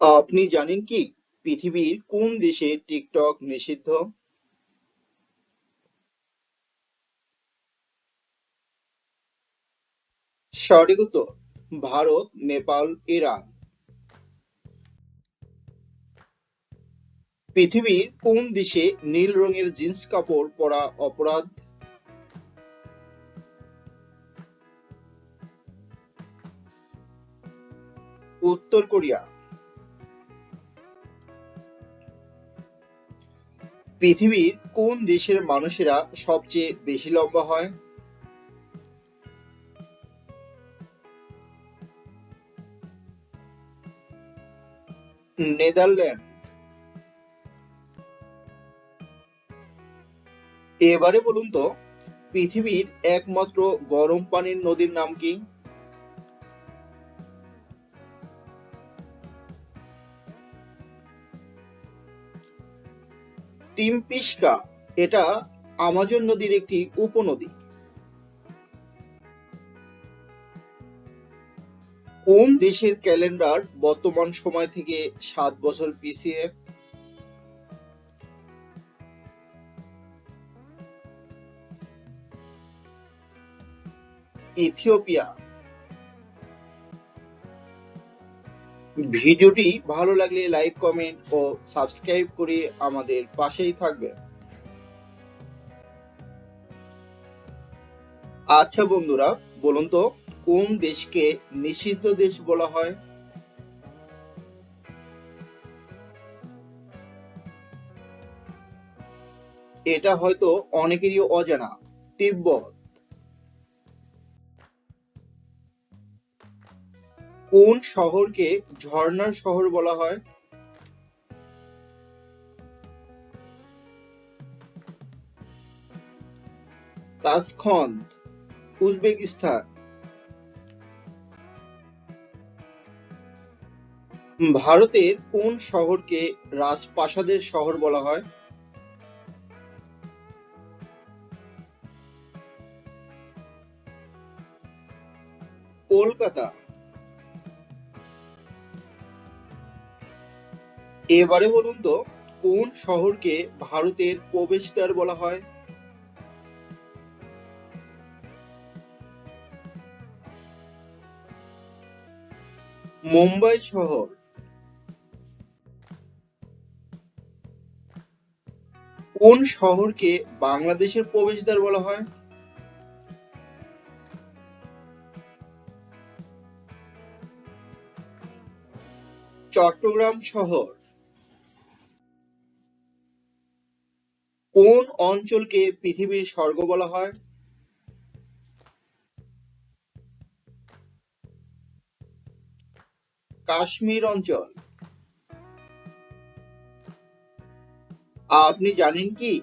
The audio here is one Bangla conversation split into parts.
আপনি জানেন কি পৃথিবীর কোন দেশে টিকটক নিষিদ্ধ? সঠিক উত্তর ভারত, নেপাল, ইরান। পৃথিবীর কোন দেশে নীল রঙের জিন্স কাপড় পরা অপরাধ? উত্তর কোরিয়া। পৃথিবীর কোন দেশের মানুষেরা সবচেয়ে বেশি লম্বা হয়? নেদারল্যান্ড। এবারে বলুন তো, পৃথিবীর একমাত্র গরম পানির নদীর নাম কি? তিমপিস্কা। এটা আমাজন নদীর একটি উপনদী। কোন দেশের ক্যালেন্ডার বর্তমান সময় থেকে 7 বছর পিছিয়ে? ইথিওপিয়া। ভিডিওটি ভালো লাগলে লাইক, কমেন্ট ও সাবস্ক্রাইব করে আমাদের পাশেই থাকবে। আচ্ছা বন্ধুরা, বলুন তো, কোন দেশকে নিষিদ্ধ দেশ বলা হয়? এটা হয়তো অনেকেরই অজানা। তিব্বত। কোন শহরকে ঝর্ণার শহর বলা হয়? তাশখন্দ, উজবেকিস্তান। ভারতের কোন শহরকে রাজপ্রাসাদের শহর বলা হয়? কলকাতা। এবারে বলুন তো, কোন শহরকে ভারতের প্রবেশদ্বার বলা হয়? মুম্বাই শহর। কোন শহরকে বাংলাদেশের প্রবেশদ্বার বলা হয়? চট্টগ্রাম শহর। কোন অঞ্চলকে পৃথিবীর স্বর্গ বলা হয়? কাশ্মীর অঞ্চল। আপনি জানেন কি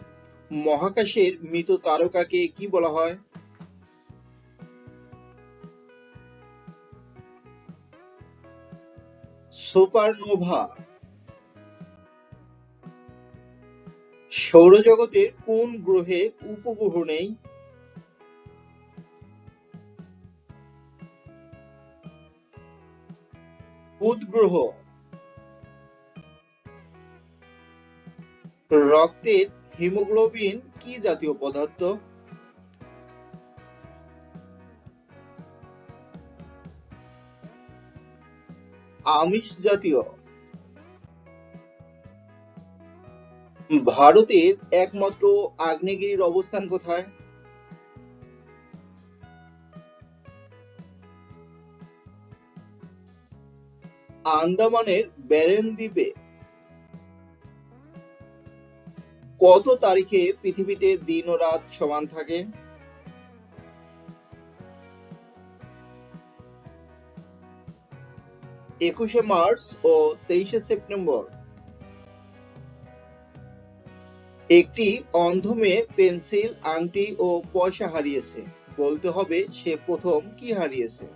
মহাকাশের মৃত তারকাকে কি বলা হয়? সুপারনোভা। সৌরজগতের কোন গ্রহে উপগ্রহ নেই? বুধ গ্রহ। রক্তের হিমোগ্লোবিন কি জাতীয় পদার্থ? আমিষ জাতীয়। ভারতের একমাত্র আগ্নেয়গিরির অবস্থান কোথায়? আন্দামানের ব্যারেন দ্বীপে। কত তারিখে পৃথিবীতে দিন ও রাত সমান থাকে? 21শে মার্চ ও 23শে সেপ্টেম্বর। একটি অন্ধ মেয়ে পেন্সিল, আংটি ও পয়সা হারিয়েছে। বলতে হবে সে প্রথম কি হারিয়েছে?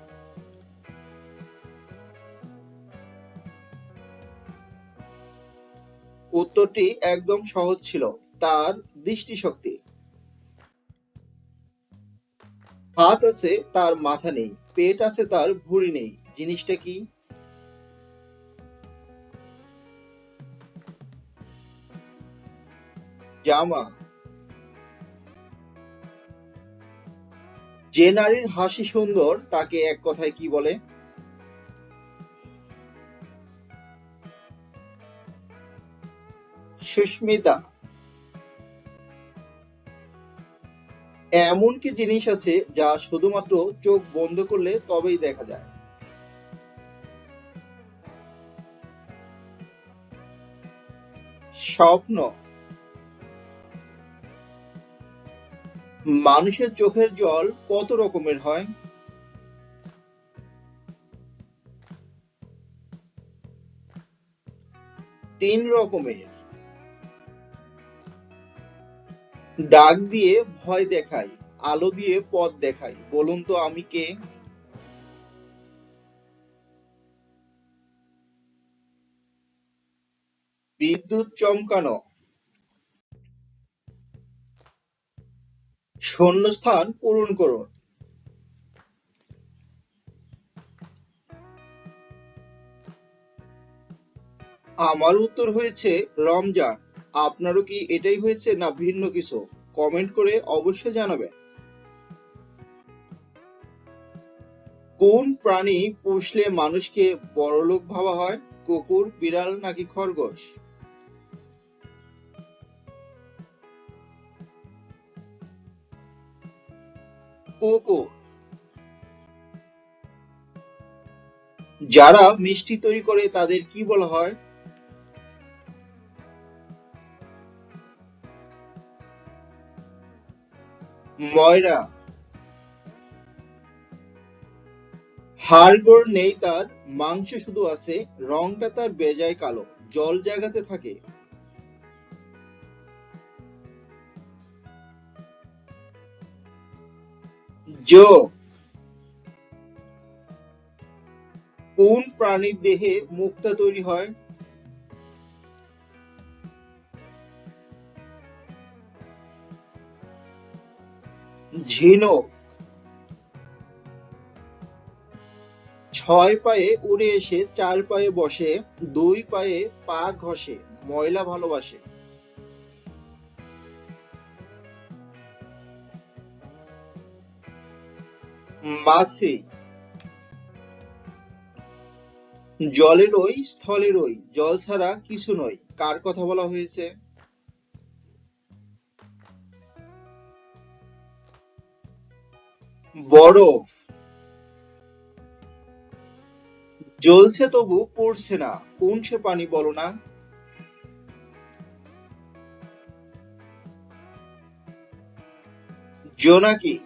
উত্তরটি একদম সহজ ছিল, তার দৃষ্টিশক্তি। হাত আছে তার মাথা নেই, পেট আছে তার ভুঁড়ি নেই, জিনিসটা কি? জামা। যে নারীর হাসি সুন্দর তাকে এক কথায় কি বলে? সুস্মিতা। এমন কি জিনিস আছে যা শুধুমাত্র চোখ বন্ধ করলে তবেই দেখা যায়? স্বপ্ন। মানুষের চোখের জল কত রকমের হয়? 3 রকমের। ডাক দিয়ে ভয় দেখাই, আলো দিয়ে পথ দেখাই, বলুন তো আমি কে? বিদ্যুৎ চমকানো। শূন্যস্থান পূরণ করুন। আমার উত্তর হয়েছে রমজান। আপনারও কি এটাই হয়েছে না ভিন্ন কিছু? কমেন্ট করে অবশ্যই জানাবেন। কোন প্রাণী পুষলে মানুষকে বড়লোক ভাবা হয়? কুকুর, বিড়াল নাকি খরগোশ? কুকুর। যারা মিষ্টি তৈরি করে তাদের কি বলা হয়? ময়রা। হাড়গোড় নেই তার, মাংস শুধু আছে, রংটা তার বেজায় কালো, জল জায়গাতে থাকে। যোগ। কোন প্রাণীর দেহে মুক্তা তৈরি হয়? ঝিনুক। 6 পায়ে উড়ে এসে 4 পায়ে বসে, 2 পায়ে পা ঘষে, ময়লা ভালোবাসে। মাছি। জলেরই স্থলেরই, জল ছাড়া কিছু নয়, কার কথা বলা হয়েছে? বরফ। জ্বলছে তবু পড়ছে না, কোন সে পানি বলো না? জোনাকি।